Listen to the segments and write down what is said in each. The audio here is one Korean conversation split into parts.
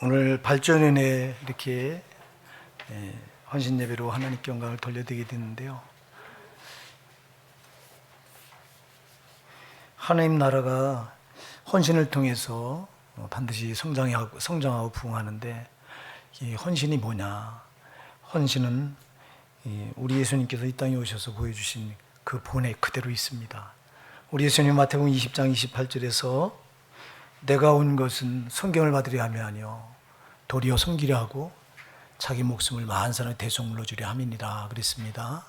오늘 발전연회 이렇게 헌신 예배로 하나님께 영광을 돌려드리게 됐는데요. 하나님 나라가 헌신을 통해서 반드시 성장하고 부흥하는데, 이 헌신이 뭐냐? 헌신은 우리 예수님께서 이 땅에 오셔서 보여주신 그 본에 그대로 있습니다. 우리 예수님 마태복음 20장 28절에서 내가 온 것은 성경을 받으려 함이 아니요 도리어 섬기려 하고 자기 목숨을 많은 사람의 대속물로 주려 함이니라 그랬습니다.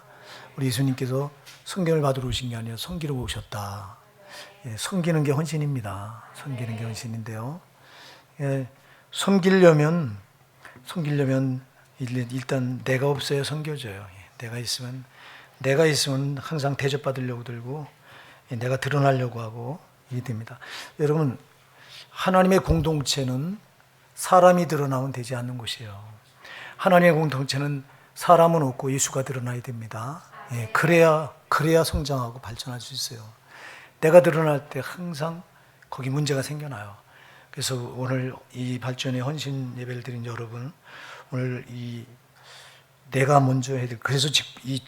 우리 예수님께서 성경을 받으러 오신 게 아니라 섬기러 오셨다. 섬기는 게 헌신입니다. 섬기는 게 헌신인데요. 섬기려면 일단 내가 없어야 섬겨져요. 내가 있으면 항상 대접받으려고 들고 내가 드러나려고 하고 이게 됩니다. 여러분, 하나님의 공동체는 사람이 드러나면 되지 않는 곳이에요. 하나님의 공동체는 사람은 없고 예수가 드러나야 됩니다. 그래야 성장하고 발전할 수 있어요. 내가 드러날 때 항상 거기 문제가 생겨나요. 그래서 오늘 이 발전의 헌신 예배를 드린 여러분, 오늘 이 내가 먼저 해야 될, 그래서 이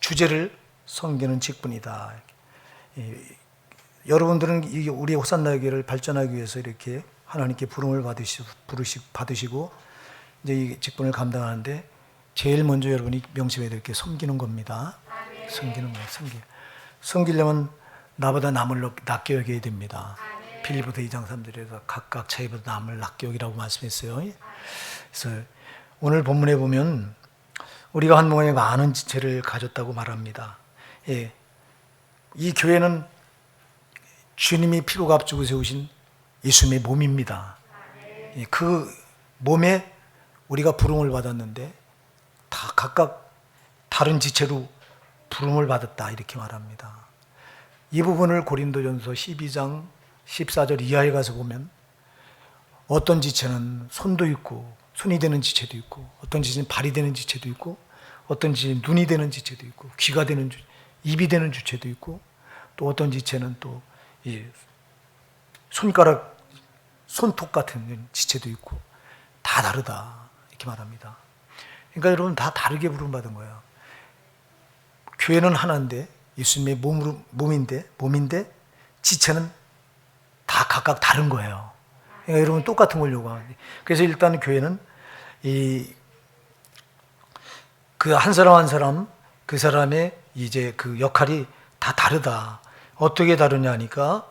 주제를 섬기는 직분이다. 여러분들은 우리 호산나 교회를 발전하기 위해서 이렇게 하나님께 부름을 받으시고 이제 이 직분을 감당하는데, 제일 먼저 여러분이 명심해야 될 게 섬기는 겁니다. 섬기는 거예요. 섬기려면 나보다 남을 낮게 여겨야 됩니다. 빌립보서 2장 3절에서 각각 자기보다 남을 낮게 여기라고 말씀했어요. 그래서 오늘 본문에 보면 우리가 한 모양의 많은 지체를 가졌다고 말합니다. 이 교회는 주님이 피로 값주고 세우신 예수님의 몸입니다. 그 몸에 우리가 부름을 받았는데 다 각각 다른 지체로 부름을 받았다 이렇게 말합니다. 이 부분을 고린도전서 12장 14절 이하에 가서 보면 어떤 지체는 손도 있고 손이 되는 지체도 있고, 어떤 지체는 발이 되는 지체도 있고, 어떤 지체는 눈이 되는 지체도 있고, 귀가 되는 입이 되는 지체도 있고, 또 어떤 지체는 또 이 손톱 같은 지체도 있고, 다 다르다 이렇게 말합니다. 그러니까 여러분, 다 다르게 부름받은 거예요. 교회는 하나인데 예수님의 몸인데 지체는 다 각각 다른 거예요. 그러니까 여러분 똑같은 걸 요구하는데, 그래서 일단 교회는 그 한 사람 그 사람의 이제 그 역할이 다 다르다. 어떻게 다르냐 하니까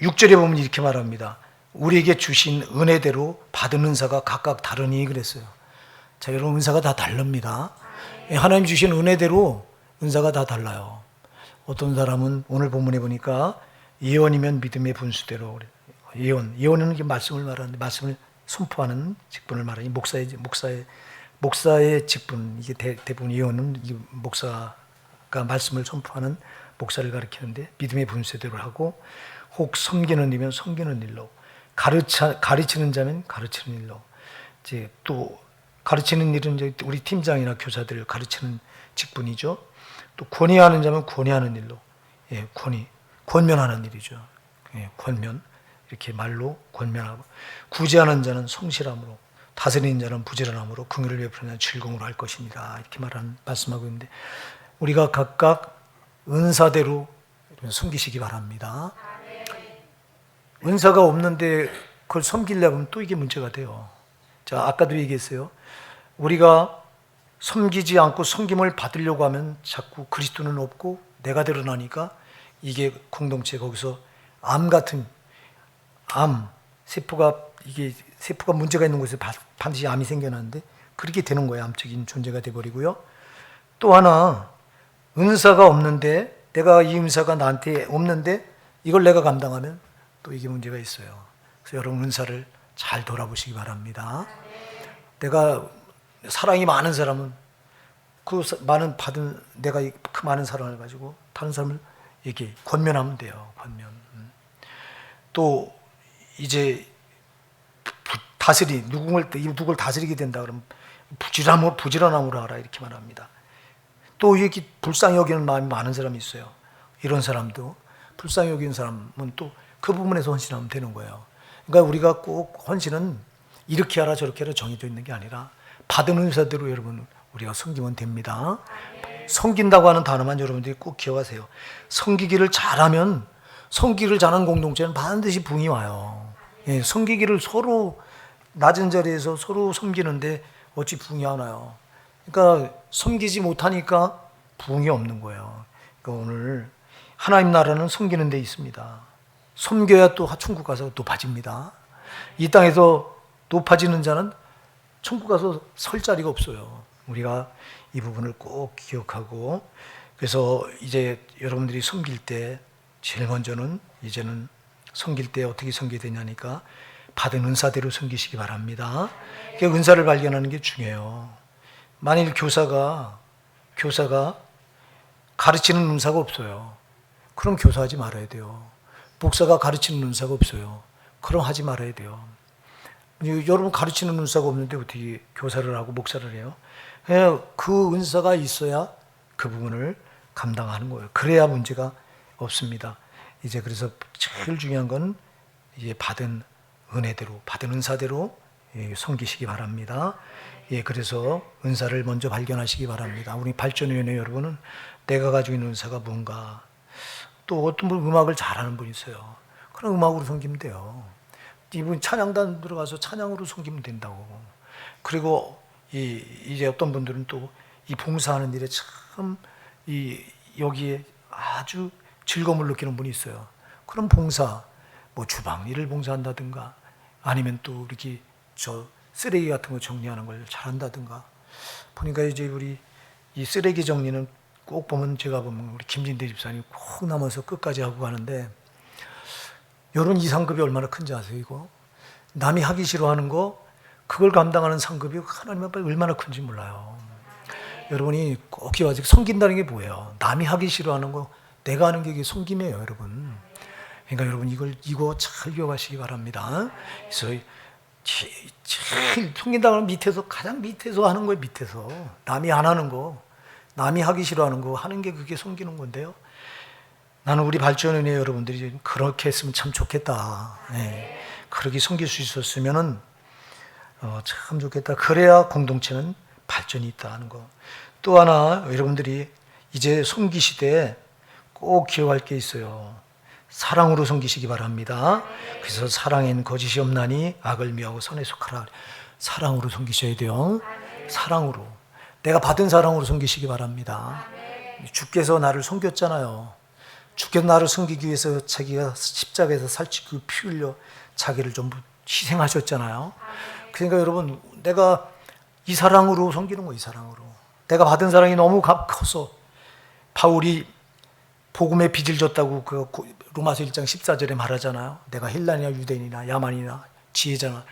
6절에 보면 이렇게 말합니다. 우리에게 주신 은혜대로 받은 은사가 각각 다르니 그랬어요. 자, 여러분, 은사가 다 다릅니다. 하나님 주신 은혜대로 은사가 다 달라요. 어떤 사람은 오늘 본문에 보니까 예언이면 믿음의 분수대로, 예언은 이게 말씀을 말하는데, 말씀을 선포하는 직분을 말하니 목사의 직분, 이게 대부분 예언은 목사가 말씀을 선포하는 목사를 가리키는데, 믿음의 분수대로 하고, 혹 섬기는 이면 섬기는 일로, 가르치는 자면 가르치는 일로, 이제 또 가르치는 일은 이제 우리 팀장이나 교사들을 가르치는 직분이죠. 또 권위하는 자면 권위하는 일로, 권면하는 일이죠. 권면, 이렇게 말로 권면하고, 구제하는 자는 성실함으로, 다스리는 자는 부지런함으로, 긍휼을 베푸는 자는 즐거움으로 할 것입니다. 이렇게 말씀하고 있는데, 우리가 각각 은사대로 섬기시기 바랍니다. 은사가 없는데 그걸 섬기려면 또 이게 문제가 돼요. 자, 아까도 얘기했어요. 우리가 섬기지 않고 섬김을 받으려고 하면 자꾸 그리스도는 없고 내가 드러나니까 이게 공동체, 거기서 세포가 문제가 있는 곳에 반드시 암이 생겨나는데 그렇게 되는 거예요. 암적인 존재가 돼버리고요. 또 하나, 은사가 없는데, 내가 이 은사가 나한테 없는데 이걸 내가 감당하면 또 이게 문제가 있어요. 그래서 여러분, 은사를 잘 돌아보시기 바랍니다. 내가 사랑이 많은 사람은 내가 그 많은 사랑을 가지고 다른 사람을 이렇게 권면하면 돼요. 권면. 또 이제 누구를 다스리게 된다 그러면 부지런함으로 하라 이렇게 말합니다. 또 이렇게 불쌍히 여기는 마음이 많은 사람이 있어요. 이런 사람도 불쌍히 여기는 사람은 또 그 부분에서 헌신하면 되는 거예요. 그러니까 우리가 꼭 헌신은 이렇게 하라 저렇게 하라 정해져 있는 게 아니라 받은 은사대로 여러분 우리가 섬기면 됩니다. 섬긴다고 하는 단어만 여러분들이 꼭 기억하세요. 섬기기를 잘하면, 섬기기를 잘하는 공동체는 반드시 부흥이 와요. 예, 섬기기를 서로 낮은 자리에서 서로 섬기는데 어찌 부흥이 안 와요. 그러니까 섬기지 못하니까 부흥이 없는 거예요. 그러니까 오늘 하나님 나라는 섬기는 데 있습니다. 섬겨야 또 천국 가서 높아집니다. 이 땅에서 높아지는 자는 천국 가서 설 자리가 없어요. 우리가 이 부분을 꼭 기억하고, 그래서 이제 여러분들이 섬길 때 제일 먼저는 이제는 섬길 때 어떻게 섬겨야 되냐니까 받은 은사대로 섬기시기 바랍니다. 그 은사를 발견하는 게 중요해요. 만일 교사가 가르치는 은사가 없어요. 그럼 교사하지 말아야 돼요. 목사가 가르치는 은사가 없어요. 그럼 하지 말아야 돼요. 여러분 가르치는 은사가 없는데 어떻게 교사를 하고 목사를 해요? 그 은사가 있어야 그 부분을 감당하는 거예요. 그래야 문제가 없습니다. 이제 그래서 제일 중요한 건 이제 받은 은혜대로, 받은 은사대로 섬기시기 바랍니다. 예, 그래서 은사를 먼저 발견하시기 바랍니다. 우리 발전위원회 여러분은 내가 가지고 있는 은사가 뭔가, 또 어떤 분 음악을 잘하는 분이 있어요. 그럼 음악으로 섬기면 돼요. 이분 찬양단 들어가서 찬양으로 섬기면 된다고. 그리고 이제 어떤 분들은 또 이 봉사하는 일에 참 여기에 아주 즐거움을 느끼는 분이 있어요. 그럼 봉사, 뭐 주방 일을 봉사한다든가, 아니면 또 이렇게 쓰레기 같은 거 정리하는 걸 잘한다든가. 보니까 이제 우리 이 쓰레기 정리는 꼭 보면, 제가 보면 우리 김진대 집사님이 꼭 남아서 끝까지 하고 가는데, 여러분 이 상급이 얼마나 큰지 아세요? 이거 남이 하기 싫어하는 거, 그걸 감당하는 상급이 하나님 앞에 얼마나 큰지 몰라요. 여러분이 꼭 기억하세요. 섬긴다는 게 뭐예요? 남이 하기 싫어하는 거 내가 하는 게 이게 섬김이에요, 여러분. 그러니까 여러분 이거 잘 기억하시기 바랍니다. 그래서 제일 섬긴다는 건 밑에서, 가장 밑에서 하는 거예요. 밑에서 남이 안 하는 거, 남이 하기 싫어하는 거 하는 게 그게 섬기는 건데요. 나는 우리 발전은혜 여러분들이 그렇게 했으면 참 좋겠다. 네. 그렇게 섬길 수 있었으면은 참 좋겠다. 그래야 공동체는 발전이 있다는 거. 또 하나 여러분들이 이제 섬기시되 꼭 기억할 게 있어요. 사랑으로 섬기시기 바랍니다. 그래서 사랑엔 거짓이 없나니 악을 미워하고 선에 속하라. 사랑으로 섬기셔야 돼요. 사랑으로. 내가 받은 사랑으로 섬기시기 바랍니다. 주께서 나를 섬겼잖아요. 주께서 나를 섬기기 위해서 자기가 십자가에서 살찌고 피 흘려 자기를 전부 희생하셨잖아요. 그러니까 여러분, 내가 이 사랑으로 섬기는 거예요. 이 사랑으로. 내가 받은 사랑이 너무 커서 바울이 복음의 빚을 졌다고 그 로마서 1장 14절에 말하잖아요. 내가 헬라니나 유대인이나 야만이나 지혜자나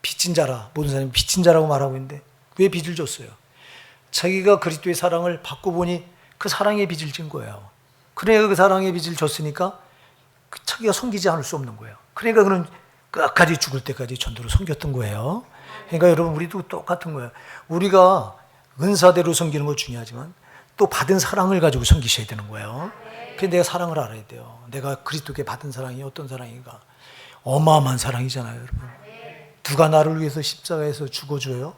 빚진 자라, 모든 사람이 빚진 자라고 말하고 있는데 왜 빚을 졌어요? 자기가 그리스도의 사랑을 받고 보니 그 사랑의 빚을 진 거예요. 그러니까 그 사랑의 빚을 졌으니까 자기가 섬기지 않을 수 없는 거예요. 그러니까 그는 끝까지 죽을 때까지 전도로 섬겼던 거예요. 그러니까 여러분, 우리도 똑같은 거예요. 우리가 은사대로 섬기는 거 중요하지만 또 받은 사랑을 가지고 섬기셔야 되는 거예요. 그래서 내가 사랑을 알아야 돼요. 내가 그리스도께 받은 사랑이 어떤 사랑인가. 어마어마한 사랑이잖아요, 여러분. 누가 나를 위해서 십자가에서 죽어줘요?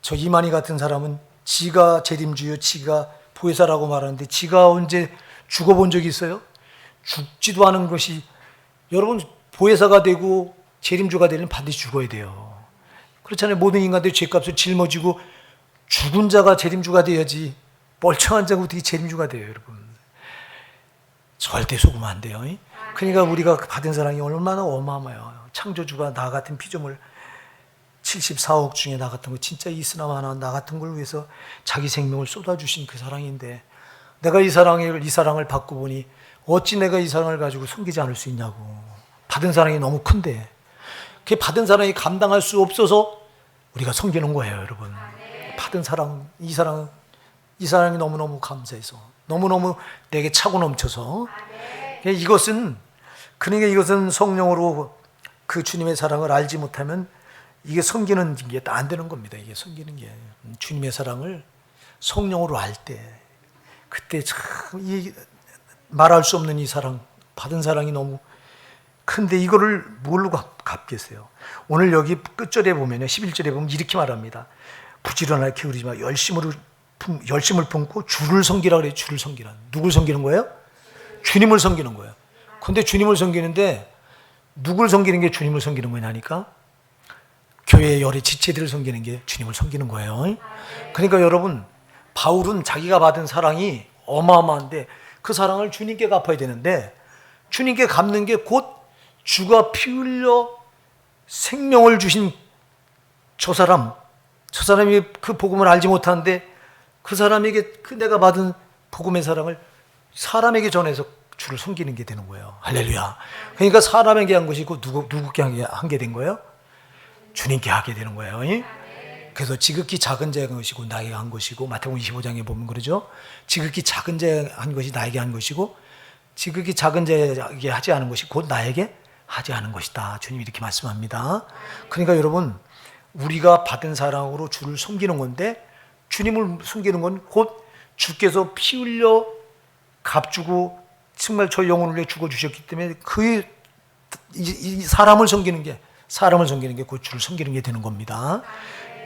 저 이만희 같은 사람은 지가 재림주요, 지가 보혜사라고 말하는데 지가 언제 죽어본 적이 있어요? 죽지도 않은 것이, 여러분 보혜사가 되고 재림주가 되려면 반드시 죽어야 돼요. 그렇잖아요. 모든 인간들이 죄값을 짊어지고 죽은 자가 재림주가 돼야지, 멀쩡한 자가 어떻게 재림주가 돼요, 여러분. 절대 속으면 안 돼요. 그러니까 우리가 받은 사랑이 얼마나 어마어마해요. 창조주가 나 같은 피조물 74억 중에 나 같은 거, 진짜 이스나마 하나 나 같은 걸 위해서 자기 생명을 쏟아주신 그 사랑인데, 내가 이 사랑을 받고 보니 어찌 내가 이 사랑을 가지고 숨기지 않을 수 있냐고. 받은 사랑이 너무 큰데, 그 받은 사랑이 감당할 수 없어서 우리가 섬기는 거예요, 여러분. 받은 사랑, 이 사랑이 너무너무 감사해서, 너무너무 내게 차고 넘쳐서. 그러니까 이것은 성령으로 그 주님의 사랑을 알지 못하면 이게 섬기는 게 안 되는 겁니다. 이게 섬기는 게. 주님의 사랑을 성령으로 알 때, 그때 참 말할 수 없는 이 사랑, 받은 사랑이 너무 근데 이거를 뭘로 갚겠어요? 오늘 여기 끝절에 보면요, 11절에 보면 이렇게 말합니다. 부지런하게 게으르지 마. 열심을 품고 주를 섬기라 그래요. 주를 섬기라. 누굴 섬기는 거예요? 주님을 섬기는 거예요. 근데 주님을 섬기는데 누굴 섬기는 게 주님을 섬기는 거냐니까? 교회의 여러 지체들을 섬기는 게 주님을 섬기는 거예요. 그러니까 여러분, 바울은 자기가 받은 사랑이 어마어마한데 그 사랑을 주님께 갚아야 되는데, 주님께 갚는 게 곧 주가 피 흘려 생명을 주신 저 사람이 그 복음을 알지 못하는데 그 사람에게 그 내가 받은 복음의 사랑을 사람에게 전해서 주를 섬기는 게 되는 거예요. 할렐루야. 그러니까 사람에게 한 것이고 누구께 한 게 된 거예요? 주님께 하게 되는 거예요. 그래서 지극히 작은 자가 한 것이고 나에게 한 것이고, 마태복음 25장에 보면 그러죠. 지극히 작은 자가 한 것이 나에게 한 것이고 지극히 작은 자에게 하지 않은 것이 곧 나에게 하지 않은 것이다. 주님이 이렇게 말씀합니다. 그러니까 여러분, 우리가 받은 사랑으로 주를 섬기는 건데, 주님을 섬기는 건 곧 주께서 피 흘려 값주고 정말 저 영혼을 위해 죽어주셨기 때문에 이 사람을 섬기는 게 곧 주를 섬기는 게 되는 겁니다.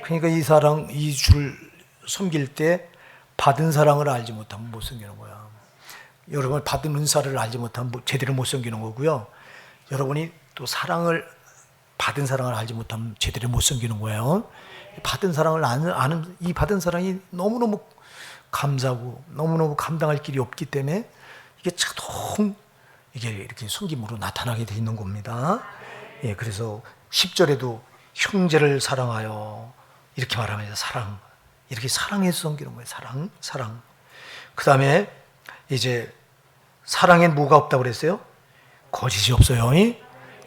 그러니까 이 주를 섬길 때 받은 사랑을 알지 못하면 못 섬기는 거야. 여러분, 받은 은사를 알지 못하면 제대로 못 섬기는 거고요. 여러분이 또 받은 사랑을 알지 못하면 제대로 못 섬기는 거예요. 받은 사랑을 아는 이 받은 사랑이 너무너무 감사하고 너무너무 감당할 길이 없기 때문에 이게 자동 이게 이렇게 섬김으로 나타나게 돼 있는 겁니다. 예, 그래서 10절에도 형제를 사랑하여 이렇게 말하면서 이렇게 사랑해서 섬기는 거예요. 사랑. 그 다음에 이제 사랑엔 뭐가 없다고 그랬어요? 거짓이 없어요.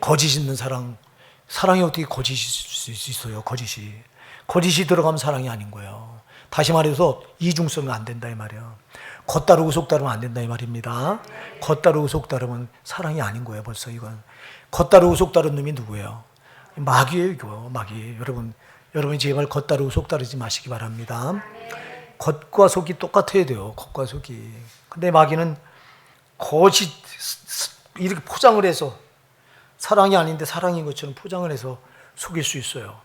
거짓 있는 사랑이 어떻게 거짓이 있을 수 있어요? 거짓이 들어가면 사랑이 아닌 거예요. 다시 말해서 이중성이 안 된다 이 말이에요. 겉다르고 속다르면 안 된다 이 말입니다. 겉다르고 속다르면 사랑이 아닌 거예요. 벌써 이건 겉다르고 속다른 놈이 누구예요? 마귀예요. 이거 마귀. 여러분이 제발 겉다르고 속다르지 마시기 바랍니다. 겉과 속이 똑같아야 돼요. 겉과 속이. 근데 마귀는 거짓 이렇게 포장을 해서 사랑이 아닌데 사랑인 것처럼 포장을 해서 속일 수 있어요.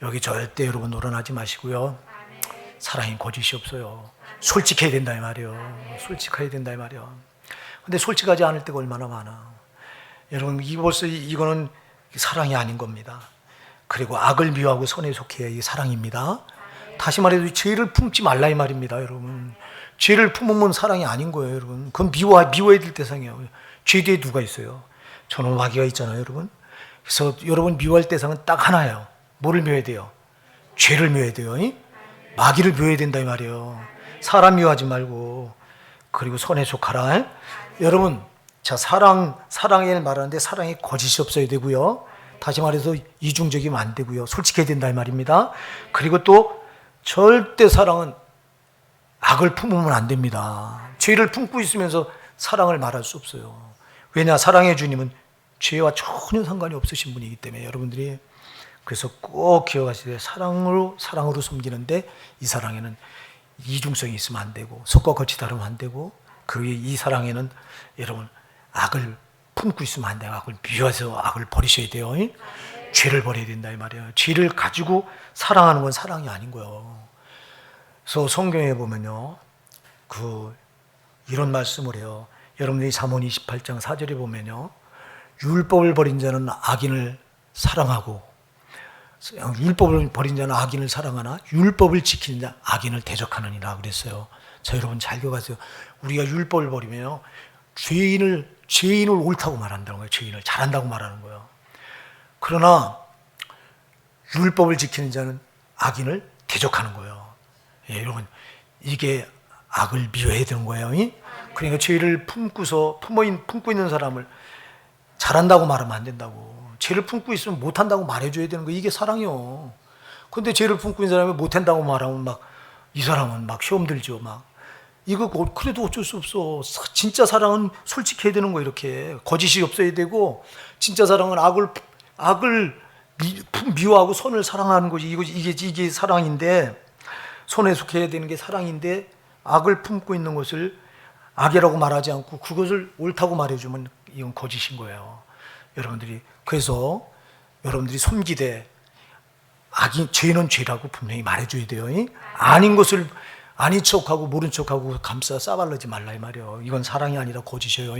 여기 절대 여러분 노란하지 마시고요. 사랑이 거짓이 없어요. 솔직해야 된다 이 말이에요. 솔직해야 된다 이 말이에요. 근데 솔직하지 않을 때가 얼마나 많아. 여러분, 벌써 이거는 사랑이 아닌 겁니다. 그리고 악을 미워하고 선에 속해야 이게 사랑입니다. 다시 말해도 죄를 품지 말라 이 말입니다. 여러분, 죄를 품으면 사랑이 아닌 거예요. 여러분, 그건 미워해야 될 대상이에요. 죄 뒤에 누가 있어요? 저는 마귀가 있잖아요. 여러분. 그래서 여러분 미워할 대상은 딱 하나예요. 뭐를 미워해야 돼요? 죄를 미워해야 돼요. 마귀를 미워해야 된다 이 말이에요. 사람 미워하지 말고, 그리고 선에 속하라. 여러분, 자, 사랑을 말하는데 사랑이 거짓이 없어야 되고요. 다시 말해서 이중적이면 안 되고요. 솔직해야 된다 이 말입니다. 그리고 또 절대 사랑은 악을 품으면 안 됩니다. 죄를 품고 있으면서 사랑을 말할 수 없어요. 왜냐? 사랑의 주님은 죄와 전혀 상관이 없으신 분이기 때문에 여러분들이 그래서 꼭 기억하시되 사랑으로 섬기는데 이 사랑에는 이중성이 있으면 안 되고 속과 겉이 다르면 안 되고 이 사랑에는 여러분 악을 품고 있으면 안 돼요. 악을 미워해서 악을 버리셔야 돼요. 죄를 버려야 된다 이 말이에요. 죄를 가지고 사랑하는 건 사랑이 아닌 거예요. 그래서 성경에 보면요, 이런 말씀을 해요. 여러분들이 잠언 28장 4절에 보면요, 율법을 버린 자는 악인을 사랑하고, 율법을 버린 자는 악인을 사랑하나 율법을 지키는 자 악인을 대적하느니라 그랬어요. 자, 여러분 잘 기억하세요. 우리가 율법을 버리면요, 죄인을 옳다고 말한다는 거예요. 죄인을 잘한다고 말하는 거예요. 그러나 율법을 지키는 자는 악인을 대적하는 거예요. 예, 여러분, 이게 악을 미워해야 되는 거예요. 그러니까 죄를 품고 있는 사람을 잘한다고 말하면 안 된다고. 죄를 품고 있으면 못한다고 말해줘야 되는 거, 이게 사랑이요. 근데 죄를 품고 있는 사람이 못한다고 말하면 이 사람은 시험 들죠. 이거 그래도 어쩔 수 없어. 진짜 사랑은 솔직해야 되는 거, 이렇게 거짓이 없어야 되고, 진짜 사랑은 악을 미워하고 선을 사랑하는 거지. 이게 사랑인데, 선에 속해야 되는 게 사랑인데 악을 품고 있는 것을 악이라고 말하지 않고 그것을 옳다고 말해주면 이건 거짓인 거예요. 여러분들이 그래서 여러분들이 섬기되 죄는 죄라고 분명히 말해줘야 돼요. 아닌 것을 아닌 척하고 모른 척하고 감싸 싸바르지 말라 이 말이에요. 이건 사랑이 아니라 거짓이에요.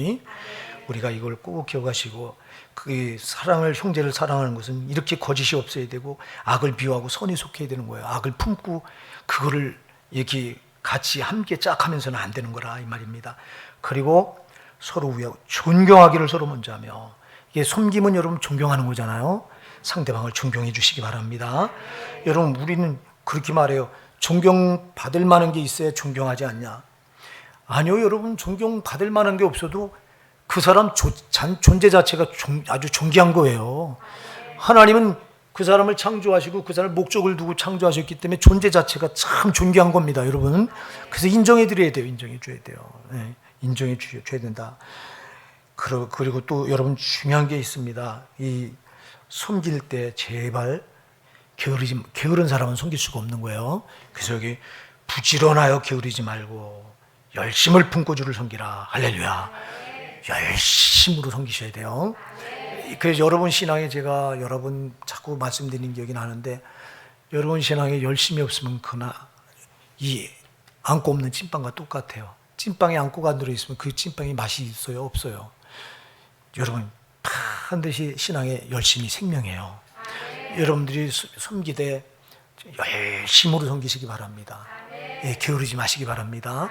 우리가 이걸 꼭 기억하시고 그 사랑을 형제를 사랑하는 것은 이렇게 거짓이 없어야 되고 악을 비워하고 선에 속해야 되는 거예요. 악을 품고 그거를 이렇게 같이 함께 짝하면서는 안 되는 거라 이 말입니다. 그리고 서로 위하고 존경하기를 서로 먼저 하며 이게 섬김은 여러분 존경하는 거잖아요. 상대방을 존경해 주시기 바랍니다. 여러분 우리는 그렇게 말해요. 존경받을 만한 게 있어야 존경하지 않냐? 아니요, 여러분 존경받을 만한 게 없어도 그 사람 존재 자체가 아주 존귀한 거예요. 하나님은 그 사람을 창조하시고 그 사람을 목적을 두고 창조하셨기 때문에 존재 자체가 참 존귀한 겁니다, 여러분. 그래서 인정해 드려야 돼요. 인정해 줘야 돼요. 네, 인정해 줘야 된다. 그리고 또 여러분 중요한 게 있습니다. 이 섬길 때 제발 게으른 사람은 섬길 수가 없는 거예요. 그래서 여기 부지런하여 게으르지 말고 열심을 품고 주를 섬기라. 할렐루야. 열심으로 섬기셔야 돼요. 그래서 여러분 신앙에 제가 여러 번 자꾸 말씀드리는 기억이 나는데 여러분 신앙에 열심이 없으면 이 안고 없는 찐빵과 똑같아요. 찐빵에 안고가 안 들어있으면 그 찐빵이 맛이 있어요? 없어요? 여러분 반드시 신앙에 열심이 생명이에요. 여러분들이 섬기되 열심으로 섬기시기 바랍니다. 예, 게으르지 마시기 바랍니다.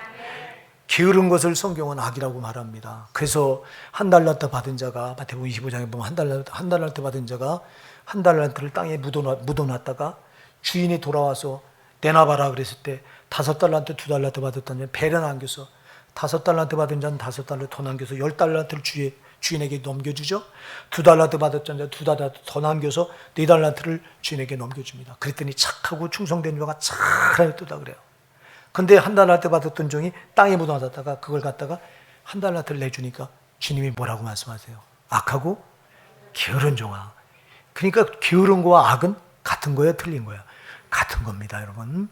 게으른 것을 성경은 악이라고 말합니다. 그래서 한 달란트 받은 자가 마태복음 25장에 보면 한 달란트 받은 자가 한 달란트를 땅에 묻어놨다가 주인이 돌아와서 내놔봐라 그랬을 때 5달란트 2달란트 받았다는 자는 배를 남겨서 5달란트 받은 자는 5달란트 더 남겨서 10달란트를 주인에게 넘겨주죠. 2달란트 받았던 자 2달란트 더 남겨서 4달란트를 주인에게 넘겨줍니다. 그랬더니 착하고 충성된 자가 잘하였다 그래요. 근데 한 달란트 받았던 종이 땅에 묻어놨다가 그걸 갖다가 한 달란트를 내주니까 주님이 뭐라고 말씀하세요? 악하고 게으른 종아. 그러니까 게으른 거와 악은 같은 거예요? 틀린 거예요? 같은 겁니다, 여러분.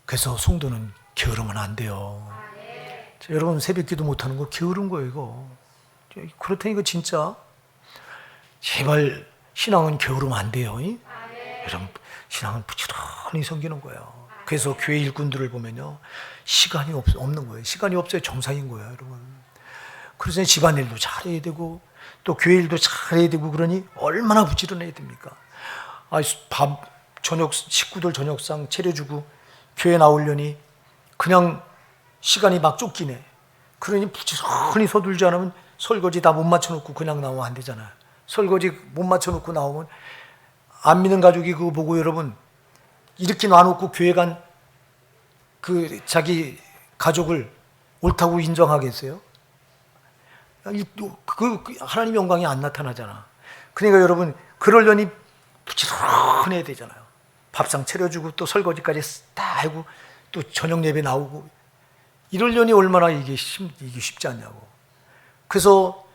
그래서 성도는 게으르면 안 돼요. 여러분 새벽 기도 못하는 거 게으른 거예요, 이거. 그렇다니까 진짜 제발 신앙은 게으르면 안 돼요. 여러분 신앙은 부지런히 섬기는 거예요. 그래서 교회 일꾼들을 보면요 시간이 없는 거예요. 시간이 없어야 정상인 거예요, 여러분. 그래서 집안일도 잘해야 되고 또 교회 일도 잘해야 되고 그러니 얼마나 부지런해야 됩니까? 식구들 저녁상 차려주고 교회 나오려니 그냥 시간이 막 쫓기네. 그러니 부지런히 서둘지 않으면 설거지 다 못 맞춰놓고 그냥 나오면 안 되잖아요. 설거지 못 맞춰놓고 나오면 안 믿는 가족이 그거 보고 여러분 이렇게 놔놓고 교회 간 그 자기 가족을 옳다고 인정하겠어요? 하나님 영광이 안 나타나잖아. 그러니까 여러분 그러려니 부지런해야 되잖아요. 밥상 차려주고 또 설거지까지 다 하고 또 저녁 예배 나오고 이러려니 얼마나 이게 쉽지 않냐고. 그래서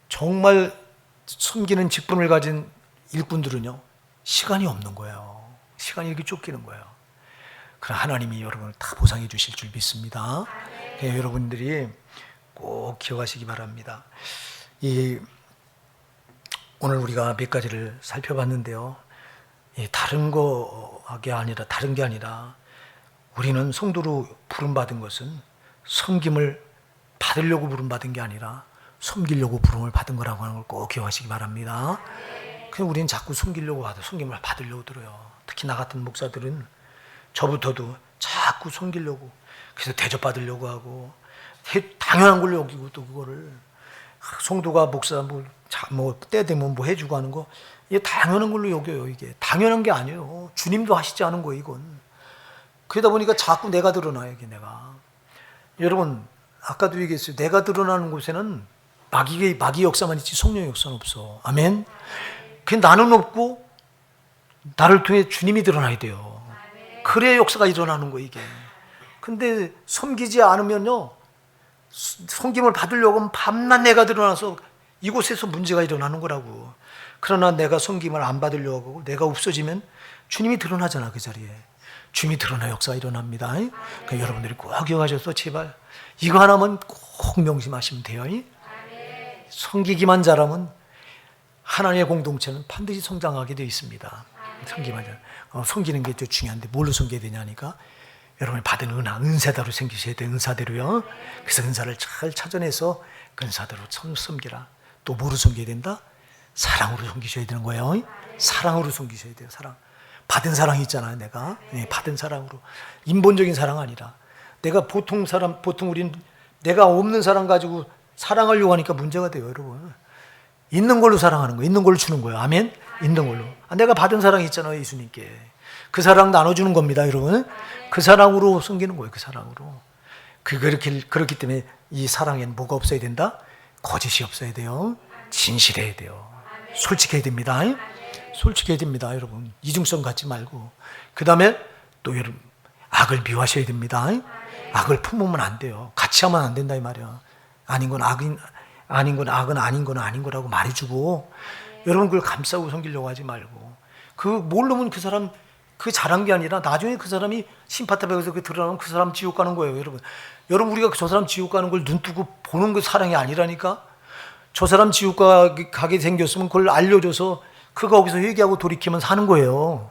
정말 섬기는 직분을 가진 일꾼들은요 시간이 없는 거예요. 시간이 이렇게 쫓기는 거예요. 그러나 하나님이 여러분을 다 보상해 주실 줄 믿습니다. 여러분들이 꼭 기억하시기 바랍니다. 오늘 우리가 몇 가지를 살펴봤는데요. 다른 게 아니라 우리는 성도로 부름받은 것은 섬김을 받으려고 부름받은 게 아니라 섬기려고 부름을 받은 거라고 하는 걸 꼭 기억하시기 바랍니다. 그냥 우리는 자꾸 섬기려고 섬김을 받으려고 들어요. 특히 나 같은 목사들은 저부터도 자꾸 섬기려고 그래서 대접받으려고 하고 당연한 걸로 여기고 또 그거를 성도가 목사 때 되면 뭐 해주고 하는 거 이게 당연한 걸로 여겨요. 이게 당연한 게 아니에요. 주님도 하시지 않은 거예요, 이건. 그러다 보니까 자꾸 내가 드러나요, 이게 내가. 여러분 아까도 얘기했어요. 내가 드러나는 곳에는 마귀의 역사만 있지 성령의 역사는 없어. 아멘. 그 나는 없고 나를 통해 주님이 드러나야 돼요. 그래야 역사가 일어나는 거예요, 이게. 근데 섬기지 않으면요 섬김을 받으려고 하면 밤낮 내가 드러나서 이곳에서 문제가 일어나는 거라고. 그러나 내가 섬김을 안 받으려고 하고 내가 없어지면 주님이 드러나잖아. 그 자리에 주님이 드러나 역사가 일어납니다. 그러니까 여러분들이 꼭 기억하셔서 제발 이거 하나만 꼭 명심하시면 돼요. 섬기기만 잘하면 하나님의 공동체는 반드시 성장하게 되어 있습니다. 섬기는 게 좀 중요한데 뭘로 섬겨야 되냐니까 여러분이 받은 은사대로 섬기셔야 돼요. 은사대로요. 그래서 은사를 잘 찾아내서 그 은사대로 섬기라. 또 뭐로 섬겨야 된다? 사랑으로 섬기셔야 되는 거예요. 사랑으로 섬기셔야 돼요. 사랑. 받은 사랑이 있잖아요. 내가 받은 사랑으로. 인본적인 사랑 아니라 내가 보통 우리는 내가 없는 사람 가지고 사랑하려고 하니까 문제가 돼요, 여러분. 있는 걸로 사랑하는 거예요. 있는 걸로 주는 거예요. 아멘? 있는 걸로. 내가 받은 사랑이 있잖아요, 예수님께. 그 사랑 나눠주는 겁니다, 여러분. 그 사랑으로 섬기는 거예요, 그 사랑으로. 그렇기 때문에 이 사랑에는 뭐가 없어야 된다? 거짓이 없어야 돼요. 진실해야 돼요. 솔직해야 됩니다. 솔직해야 됩니다, 여러분. 이중성 갖지 말고. 그 다음에 또 여러분, 악을 미워하셔야 됩니다. 악을 품으면 안 돼요. 같이 하면 안 된다, 이 말이야. 아닌 건 악은 아닌 건 아닌 거라고 말해주고, 여러분 그걸 감싸고 섬기려고 하지 말고, 모르면 그 사람, 그 잘한 게 아니라 나중에 그 사람이 심판탑에서 드러나면 그 사람 지옥 가는 거예요, 여러분. 여러분, 우리가 저 사람 지옥 가는 걸 눈뜨고 보는 그 사랑이 아니라니까? 저 사람 지옥 가게 생겼으면 그걸 알려줘서 거기서 회개하고 돌이키면 사는 거예요.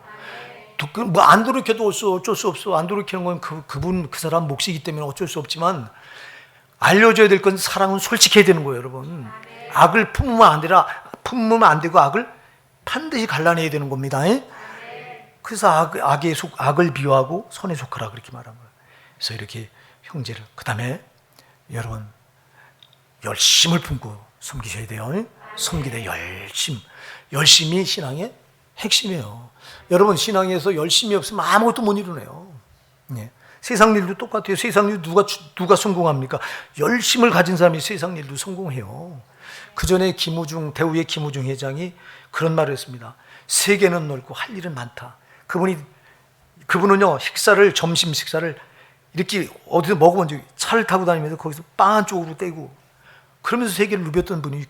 뭐 안 돌이켜도 어쩔 수 없어. 안 돌이키는 건 그 사람 몫이기 때문에 어쩔 수 없지만, 알려줘야 될 건 사랑은 솔직해야 되는 거예요, 여러분. 악을 품으면 안 되고 악을 반드시 갈라내야 되는 겁니다. 그래서 악을 비워하고 선에 속하라 그렇게 말한 거예요. 그래서 이렇게 형제를, 그 다음에 여러분 열심을 품고 섬기셔야 돼요. 섬기되 열심이 신앙의 핵심이에요. 여러분, 신앙에서 열심이 없으면 아무것도 못 이루네요. 세상 일도 똑같아요. 세상 일 누가 성공합니까? 열심을 가진 사람이 세상 일도 성공해요. 그 전에 대우의 김우중 회장이 그런 말을 했습니다. 세계는 넓고 할 일은 많다. 그분은요, 점심 식사를 이렇게 어디서 먹으면 차를 타고 다니면서 거기서 빵 한쪽으로 떼고 그러면서 세계를 누볐던 분이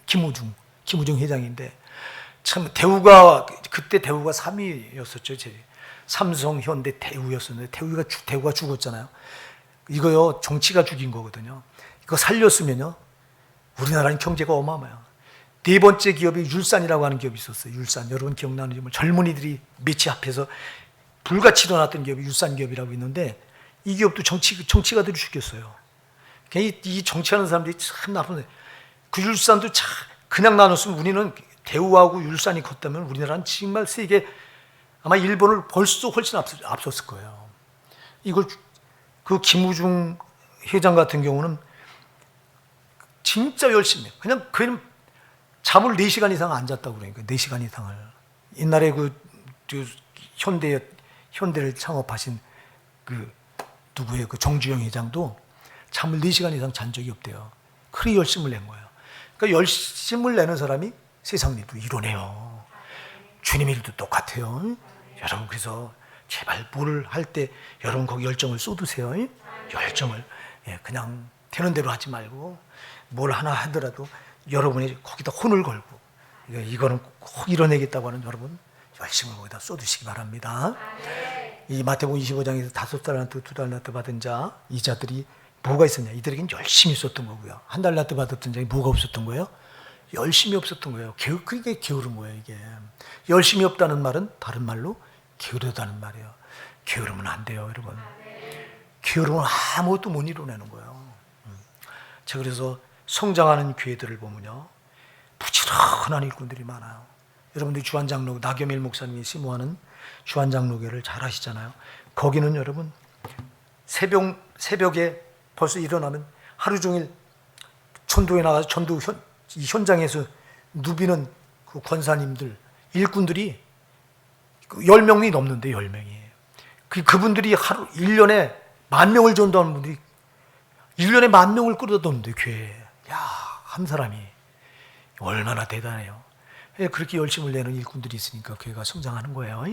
김우중 회장인데, 참 그때 대우가 3위였었죠. 삼성, 현대, 대우였었는데 대우가 죽었잖아요. 이거요, 정치가 죽인 거거든요. 이거 살렸으면요, 우리나라는 경제가 어마어마해요. 네 번째 기업이 율산이라고 하는 기업이 있었어요. 율산. 여러분 기억나는지 젊은이들이 매치 합해서 불같이 일어났던 기업이 율산 기업이라고 있는데, 이 기업도 정치가들이 죽였어요. 이 정치하는 사람들이 참 나쁜데, 그 율산도 그냥 나눴으면 우리는 대우하고 율산이 컸다면 우리나라는 정말 세계, 아마 일본을 벌써 훨씬 앞섰을 거예요. 그 김우중 회장 같은 경우는 진짜 열심히, 그냥 잠을 4시간 이상 안 잤다고 그러니까, 4시간 이상을. 옛날에 현대를 창업하신 누구예요? 정주영 회장도 잠을 4시간 이상 잔 적이 없대요. 그리 열심을 낸 거예요. 그러니까 열심을 내는 사람이 세상 일도 이뤄내요. 주님 일도 똑같아요. 여러분, 그래서 제발 뭘 할 때 여러분 거기 열정을 쏟으세요. 열정을. 그냥 되는 대로 하지 말고, 뭘 하나 하더라도 여러분이 거기다 혼을 걸고, 이거는 꼭 이뤄내겠다고 하는 여러분 열심을 거기다 쏟으시기 바랍니다. 이 마태복음 25장에서 5달란트, 2달란트 받은 자, 이 자들이 뭐가 있었냐? 이들에겐 열심히 썼던 거고요. 1달란트 받았던 자에 뭐가 없었던 거예요? 열심히 없었던 거예요. 그게 게으른 거예요, 이게. 열심히 없다는 말은 다른 말로 게으르다는 말이에요. 게으르면 안 돼요, 여러분. 게으르면 아무것도 못 이뤄내는 거예요. 제가 그래서 성장하는 교회들을 보면요, 부지런한 일꾼들이 많아요. 여러분들이 주한장로, 나겸일 목사님이 심호하는 주한장로교를 잘 아시잖아요. 거기는 여러분 새벽에 벌써 일어나면 하루 종일 전도에 나가서 이 현장에서 누비는 그 권사님들, 일꾼들이 10명이 넘는데, 10명이. 그분들이 1년에 10,000명을 전도하는 분들이 1년에 10,000명을 끌어다놓는데, 교회에. 야, 한 사람이. 얼마나 대단해요. 그렇게 열심을 내는 일꾼들이 있으니까 교회가 성장하는 거예요.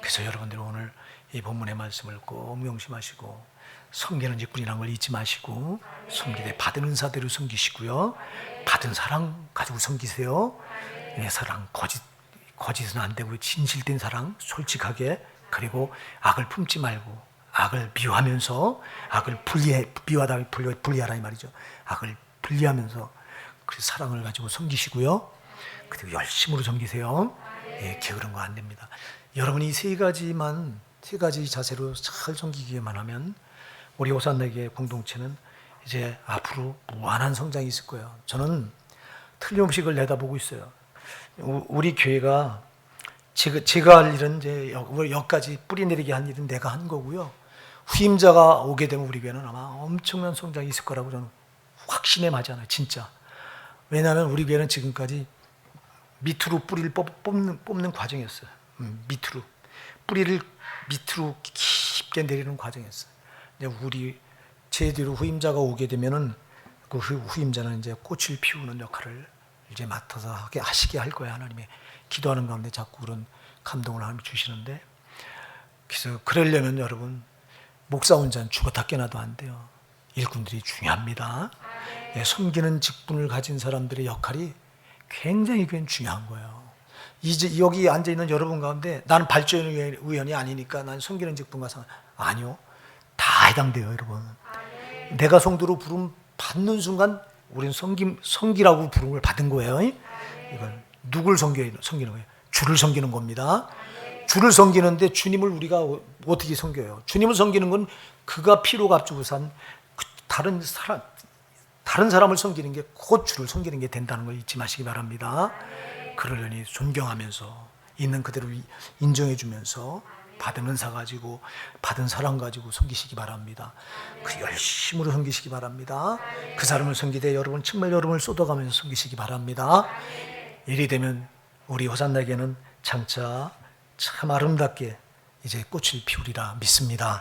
그래서 여러분들 오늘 이 본문의 말씀을 꼭 명심하시고, 섬기는 일꾼이라는 걸 잊지 마시고, 섬기되 받은 은사대로 섬기시고요, 받은 사랑 가지고 섬기세요. 사랑, 거짓은 안 되고 진실된 사랑, 솔직하게. 그리고 악을 품지 말고, 악을 미워하면서, 악을 분리하라 이 말이죠. 악을 분리하면서 그 사랑을 가지고 섬기시고요. 그리고 열심으로 섬기세요. 예, 게으른 거 안 됩니다. 여러분이 세 가지 자세로 잘 섬기기만 하면 우리 호산나게 공동체는 이제 앞으로 무한한 성장이 있을 거예요. 저는 틀림없이 그걸 내다보고 있어요. 우리 교회가 제가 할 일은 이제 여기까지 뿌리 내리게 한 일은 내가 한 거고요. 후임자가 오게 되면 우리 교회는 아마 엄청난 성장이 있을 거라고 저는 확신에 맞아요. 진짜. 왜냐하면 우리 교회는 지금까지 밑으로 뿌리를 뽑는 과정이었어요. 밑으로. 뿌리를 밑으로 깊게 내리는 과정이었어요. 이제 제 뒤로 후임자가 오게 되면은 그 후임자는 이제 꽃을 피우는 역할을 이제 맡아서 하시게 할 거예요. 하나님의 기도하는 가운데 자꾸 그런 감동을 하나님이 주시는데, 그래서 그러려면 여러분 목사 혼자는 죽었다 깨나도 안 돼요. 일꾼들이 중요합니다. 예, 섬기는 직분을 가진 사람들의 역할이 굉장히 중요한 거예요. 이제 여기 앉아 있는 여러분 가운데 나는 발전위원이 아니니까 난 섬기는 직분과 아니요, 다 해당돼요, 여러분. 내가 성도로 부름 받는 순간 우리는 섬기라고 부름을 받은 거예요. 이걸 누굴 섬기는 거예요? 주를 섬기는 겁니다. 주를 섬기는데 주님을 우리가 어떻게 섬겨요? 주님을 섬기는 건 그가 피로 값주고 산 다른 사람을 섬기는 게 곧 주를 섬기는 게 된다는 걸 잊지 마시기 바랍니다. 그러려니 존경하면서 있는 그대로 인정해주면서 받은 은사 가지고 받은 사랑 가지고 섬기시기 바랍니다. 그 열심으로 섬기시기 바랍니다. 그 사람을 섬기되 여러분 정말 여러분을 쏟아가면서 섬기시기 바랍니다. 이리 되면 우리 호산나게는 장차 참 아름답게 이제 꽃을 피우리라 믿습니다.